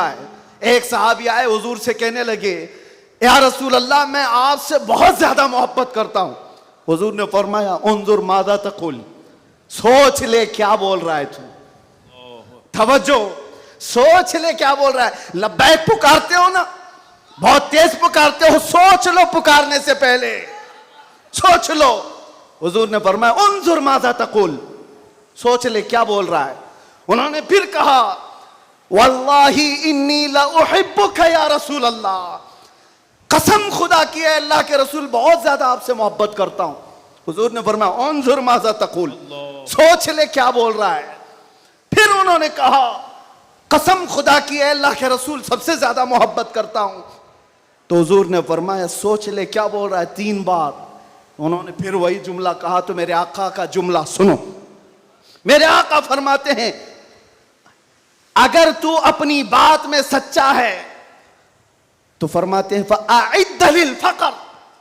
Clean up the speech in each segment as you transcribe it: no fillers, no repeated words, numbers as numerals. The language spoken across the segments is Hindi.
एक सहाबी आए हुजूर से कहने लगे, या रसूल अल्लाह मैं आपसे बहुत ज्यादा मोहब्बत करता हूं। हुजूर ने फरमाया, उन्जुर मादा तकुल, सोच ले क्या बोल रहा है तू। तवज्जो, सोच ले क्या बोल रहा है। लब्बैक पुकारते हो ना, बहुत तेज पुकारते हो, सोच लो पुकारने से पहले, सोच लो। हुजूर ने फरमाया, उन्जुर मादा तकुल, सोच ले क्या बोल रहा है। उन्होंने फिर कहा, वल्लाही इन्नी ला उहिब्बुका या रसूल अल्लाह, कसम खुदा की है अल्लाह के रसूल बहुत ज्यादा आपसे मोहब्बत करता हूं। हुजूर ने फरमाया, उन्जुर माज़ा तकुल, सोच ले क्या बोल रहा है। फिर उन्होंने कहा, कसम खुदा की है अल्लाह के रसूल सबसे ज्यादा मोहब्बत करता हूं। तो हुजूर ने फरमाया, सोच ले क्या बोल रहा है, 3 बार। उन्होंने फिर वही जुमला कहा। तो मेरे आका का जुमला सुनो। मेरे आका फरमाते हैं, अगर तू अपनी बात में सच्चा है तो फरमाते हैं फ़अइद्द लिल फ़क़र,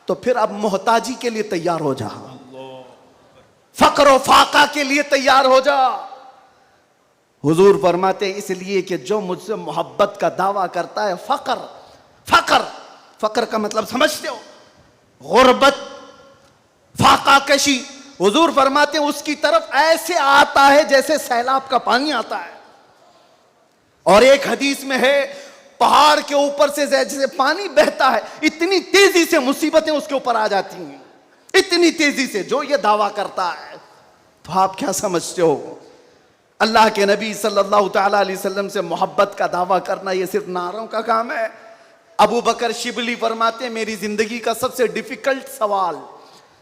तो फिर अब मोहताजी के लिए तैयार हो जा, फक्र व फाका के लिए तैयार हो जा। हुजूर फरमाते हैं, इसलिए कि जो मुझसे मोहब्बत का दावा करता है, फक्र फक्र फक्र का मतलब समझते हो, गुर्बत, फाका कशी। हुजूर फरमाते हैं उसकी तरफ ऐसे आता है जैसे सैलाब का पानी आता है। और एक हदीस में है, पहाड़ के ऊपर से जैसे पानी बहता है, इतनी तेजी से मुसीबतें उसके ऊपर आ जाती हैं, इतनी तेजी से। जो ये दावा करता है, तो आप क्या समझते हो, अल्लाह के नबी सल्लल्लाहु तआला अलैहि वसल्लम से मोहब्बत का दावा करना ये सिर्फ नारों का काम है। अबू बकर शिबली फरमाते हैं, मेरी जिंदगी का सबसे डिफिकल्ट सवाल,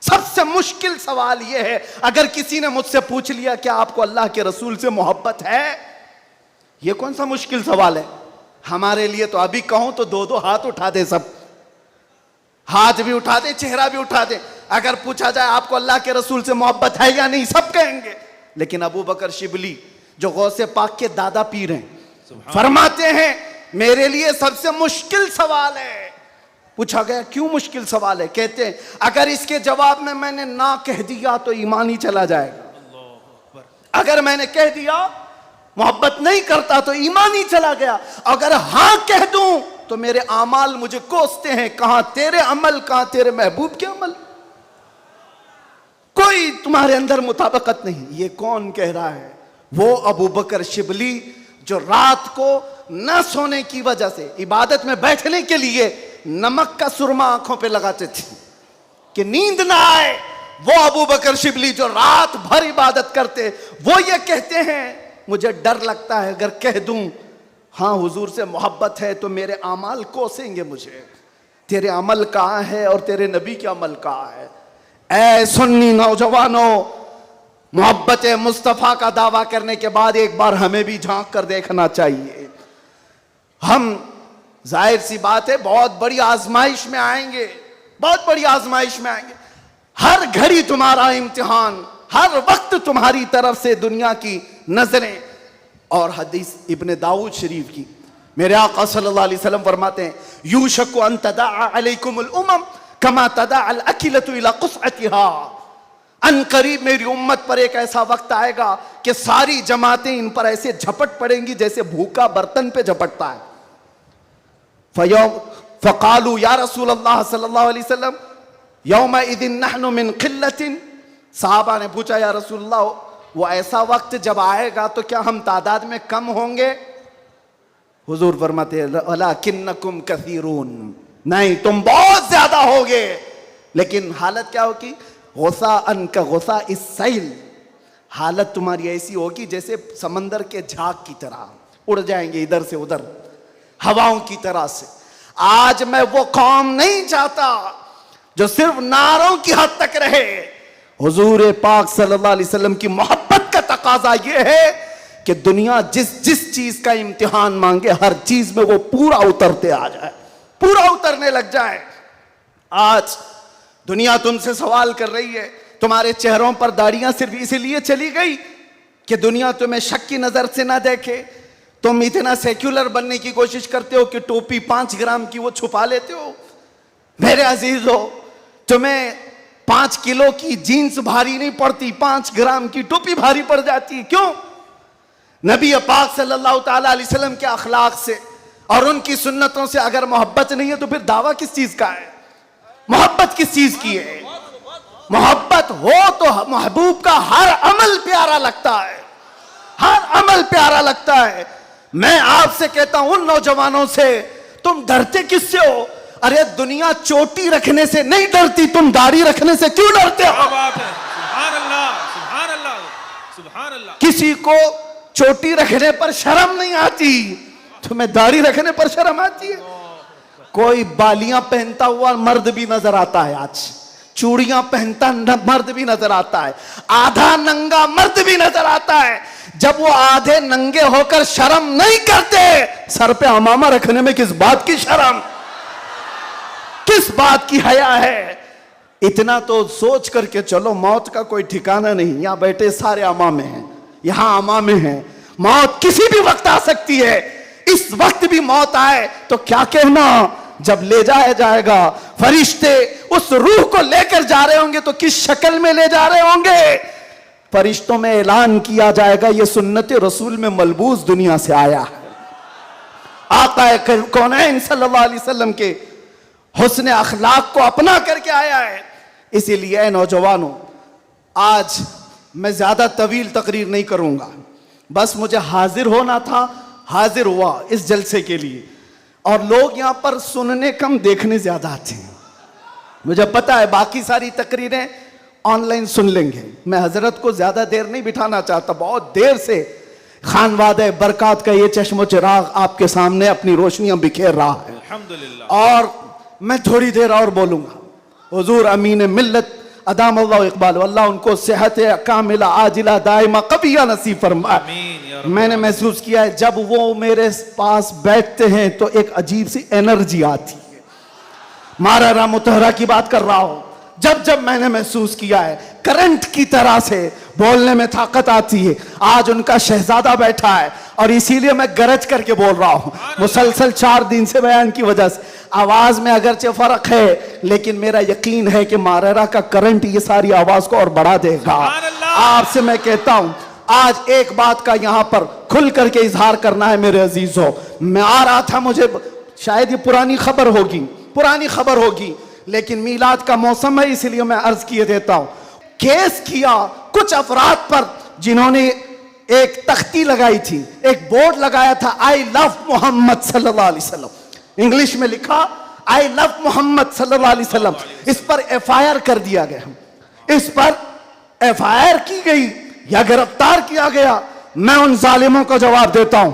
सबसे मुश्किल सवाल यह है, अगर किसी ने मुझसे पूछ लिया कि आपको अल्लाह के रसूल से मोहब्बत है, ये कौन सा मुश्किल सवाल है हमारे लिए। तो अभी कहूं तो 2-2 हाथ उठा दे, सब हाथ भी उठा दे, चेहरा भी उठा दे। अगर पूछा जाए आपको अल्लाह के रसूल से मोहब्बत है या नहीं, सब कहेंगे। लेकिन अबू बकर शिबली जो गौसे पाक के दादा पीर हैं, फरमाते हैं मेरे लिए सबसे मुश्किल सवाल है। पूछा गया क्यों मुश्किल सवाल है, कहते हैं अगर इसके जवाब में मैंने ना कह दिया तो ईमान ही चला जाएगा। अगर मैंने कह दिया मोहब्बत नहीं करता तो ईमान ही चला गया। अगर हां कह दूं तो मेरे आमाल मुझे कोसते हैं, कहां तेरे अमल, कहां तेरे महबूब के अमल, कोई तुम्हारे अंदर मुताबिकत नहीं। ये कौन कह रहा है? वो अबू बकर शिबली जो रात को न सोने की वजह से इबादत में बैठने के लिए नमक का सुरमा आंखों पे लगाते थे कि नींद ना आए। वो अबू बकर शिबली जो रात भर इबादत करते, वो ये कहते हैं मुझे डर लगता है अगर कह दूं हां हुजूर से मोहब्बत है तो मेरे अमाल कोसेंगे मुझे। तेरे अमल कहां है और तेरे नबी के अमल कहां है? ऐ सुन्नी नौजवानों, मोहब्बत मुस्तफ़ा का दावा करने के बाद एक बार हमें भी झांक कर देखना चाहिए। हम जाहिर सी बात है बहुत बड़ी आजमाइश में आएंगे, बहुत बड़ी आजमाइश में आएंगे। हर घड़ी तुम्हारा इम्तिहान, हर वक्त तुम्हारी तरफ से दुनिया की नजरें। और हदीस इब्ने दाऊद शरीफ की, मेरे आका सल्लल्लाहु अलैहि वसल्लम फरमाते हैं, यूशकु अन तदअ अलैकुमुल उमम कमा तदअ अल अकिलतु इला क़ुस्अतिहा। अन करीब मेरी उम्मत पर एक ऐसा वक्त आएगा कि सारी जमातें इन पर ऐसे झपट पड़ेंगी जैसे भूखा बर्तन पे झपटता है। फ़क़ालू या रसूल अल्लाह सल्लल्लाहु अलैहि वसल्लम यौमइज़िन नहनु मिन क़िल्लतिन। साहबा ने पूछा, या रसूल अल्लाह वो ऐसा वक्त जब आएगा तो क्या हम तादाद में कम होंगे? हुजूर फरमाते हैं, वलाकिन्नकुम कसीरून, नहीं तुम बहुत ज्यादा होगे। लेकिन हालत क्या होगी? गुस्सा अन का गुस्सा इस सैल, हालत तुम्हारी ऐसी होगी जैसे समंदर के झाग की तरह, उड़ जाएंगे इधर से उधर हवाओं की तरह से। आज मैं वो कौम नहीं चाहता जो सिर्फ नारों की हद तक रहे। हुजूर पाक सल्लल्लाहु अलैहि वसल्लम की मोहब्बत का तकाजा यह है कि दुनिया जिस जिस चीज का इम्तिहान मांगे, हर चीज में वो पूरा उतरते आ जाए, पूरा उतरने लग जाए। आज दुनिया तुमसे सवाल कर रही है, तुम्हारे चेहरों पर दाढ़ियां सिर्फ इसलिए चली गई कि दुनिया तुम्हें शक की नजर से ना देखे। तुम इतना सेक्युलर बनने की कोशिश करते हो कि टोपी 5 ग्राम की वो छुपा लेते हो। मेरे अजीजों, तुम्हें 5 किलो की जीन्स भारी नहीं पड़ती, 5 ग्राम की टोपी भारी पड़ जाती है। क्यों? नबी पाक सल्लल्लाहु तआला अलैहि वसल्लम के अखलाक से, और उनकी सुन्नतों से अगर मोहब्बत नहीं है तो फिर दावा किस चीज का है? मोहब्बत किस चीज की है? मोहब्बत हो तो महबूब का हर अमल प्यारा लगता है, हर अमल प्यारा लगता है। मैं आपसे कहता हूं उन नौजवानों से, तुम डरते किससे हो? अरे दुनिया चोटी रखने से नहीं डरती, तुम दाढ़ी रखने से क्यों डरते हो? सुभान अल्लाह, सुभान अल्लाह, सुभान अल्लाह। किसी को चोटी रखने पर शर्म नहीं आती, तुम्हें दाढ़ी रखने पर शर्म आती है? कोई बालियां पहनता हुआ मर्द भी नजर आता है, आज चूड़ियां पहनता मर्द भी नजर आता है, आधा नंगा मर्द भी नजर आता है। जब वो आधे नंगे होकर शर्म नहीं करते, सर पे अमामा रखने में किस बात की शर्म, किस बात की हया है? इतना तो सोच करके चलो, मौत का कोई ठिकाना नहीं। यहां बैठे सारे अमामे हैं, यहां अमामे हैं, मौत किसी भी वक्त आ सकती है। इस वक्त भी मौत आए तो क्या कहना, जब ले जाया जाएगा फरिश्ते उस रूह को लेकर जा रहे होंगे तो किस शक्ल में ले जा रहे होंगे? फरिश्तों में ऐलान किया जाएगा ये सुन्नत रसूल में मलबूस दुनिया से आया है, आका कौनैन सल्लल्लाहु अलैहि वसल्लम के हुस्न अखलाक को अपना करके आया है। इसीलिए नौजवानों, आज मैं ज्यादा तवील तकरीर नहीं करूंगा, बस मुझे हाजिर होना था, हाजिर हुआ इस जलसे के लिए। और लोग यहां पर सुनने कम, देखने ज्यादा आते हैं। मुझे पता है बाकी सारी तकरीरें ऑनलाइन सुन लेंगे। मैं हजरत को ज्यादा देर नहीं बिठाना चाहता, बहुत देर से खानवादे बरकात का ये चश्मो चिराग आपके सामने अपनी रोशनियां बिखेर रहा है, अल्हम्दुलिल्लाह। और मैं थोड़ी देर और बोलूंगा। हुजूर अमीन मिल्लत अदाम अल्लाह इकबाल, अल्लाह उनको सेहत कामिला आजिला दाइमा कबिया नसीब फरमाए। मैंने महसूस किया है जब वो मेरे पास बैठते हैं तो एक अजीब सी एनर्जी आती है। मारा मुतहरा की बात कर रहा हूं, जब जब मैंने महसूस किया है करंट की तरह से बोलने में ताकत आती है। आज उनका शहजादा बैठा है और इसीलिए मैं गरज करके बोल रहा हूं, मुसलसल 4 दिन से बयान की वजह से आवाज में अगरचे फर्क है, लेकिन मेरा यकीन है कि मारेरा का करंट ये सारी आवाज को और बढ़ा देगा। आपसे मैं कहता हूं, आज एक बात का यहां पर खुल करके इजहार करना है मेरे अजीजों। मैं आ रहा था, मुझे शायद ये पुरानी खबर होगी, लेकिन मीलाद का मौसम है इसलिए मैं अर्ज किए देता हूं। केस किया कुछ अफराद पर जिन्होंने एक तख्ती लगाई थी, एक बोर्ड लगाया था, आई लव मोहम्मद सल्लल्लाहु अलैहि वसल्लम, इंग्लिश में लिखा आई लव मोहम्मद सल्लल्लाहु अलैहि वसल्लम। इस पर FIR कर दिया गया, इस पर FIR की गई या गिरफ्तार किया गया। मैं उन जालिमों को जवाब देता हूं,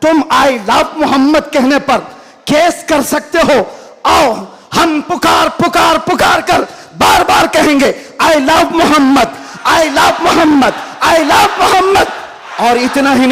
तुम आई लव मोहम्मद कहने पर केस कर सकते हो, आओ हम पुकार पुकार पुकार कर बार बार कहेंगे I love Mohammad, I love Mohammad, I love Mohammad. और इतना ही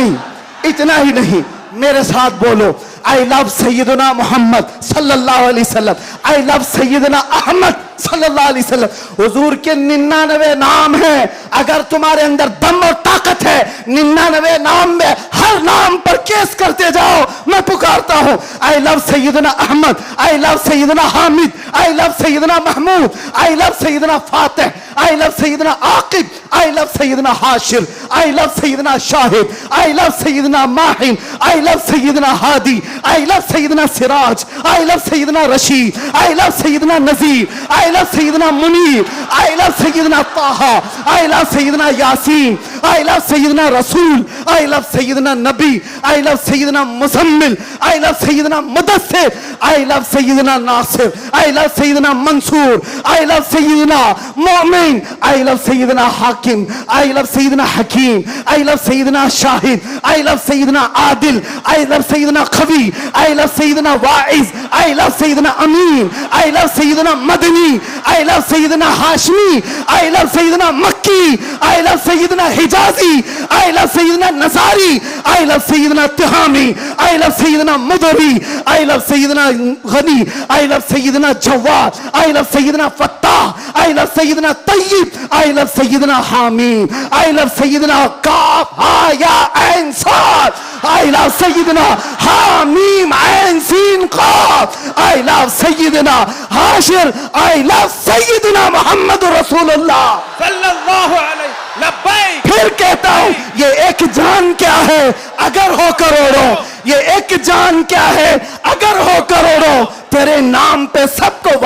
नहीं, मेरे साथ बोलो, आई लव सैयदना मोहम्मद सल्लल्लाहु अलैहि वसल्लम, आई लव सैयदना अहमद सल्लल्लाहु अलैहि वसल्लम। हुजूर के 99 नाम हैं, अगर तुम्हारे अंदर दम और ताकत है 99 नाम में हर नाम पर केस करते जाओ। मैं पुकारता हूं आई लव सैयदना अहमद, आई लव सैयदना हामिद, आई लव सैयदना महमूद, आई लव सैयदना फातिह, आई लव सैयदना आकिब, आई लव सैयदना हाशिर, आई लव सैयदना शाहिद, आई लव सैयदना माहिन, आई लव सैयदना हादी, आई लव सैयदना सिराज, आई लव सैयदना रशीद, आई लव सैयदना नजीर, आई लव सैयदना मुनीर, आई लव सैयदना ताहा, आई लव सैयदना यासीन, आई लव सैयदना रसूल, आई लव सैयदना नबी, आई लव सैयदना मुजम्मिल, आई लव सैयदना मुदस्सिर, आई लव सैयदना नासिर, आई लव सैयदना मंसूर, आई लव सैयदना मोमिन, आई लव सैयदना हाकिम, आई लव सैयदना हकीम, आई लव सैयदना शाहिद, आई लव सैयदना आदिल, आई लव सैयदना खवी, आई लव सैयदना वाइज, आई लव सैयदना अमीन, आई लव सैयदना मदनी, आई लव सैयदना हाशमी, आई लव सैयदना मक्की, आई लव सैयदना हिजाजी, आई लव सैयदना नसारी, आई लव सैयदना तिहामी, आई लव सैयदना मुदरी, आई लव सैयदना गनी, आई लव सैयदना जवाद, आई लव सैयदना फत्ताह, आई लव सैयदना तय्यब, आई लव सैयदना हामीम, आई लव सैयदना काफ हा या ऐन साद, आई लव सैयदना हामीम ऐन सीन काफ, आई लव सैयदना हाशिर, आई लव सैयदना मोहम्मद रसूलुल्लाह सल्लल्लाहु अलैहि लब्बैक। फिर कहता हूं ये एक जान क्या है अगर हो करोड़ों, ये एक जान क्या है अगर हो करोड़ों, तेरे नाम पे सबको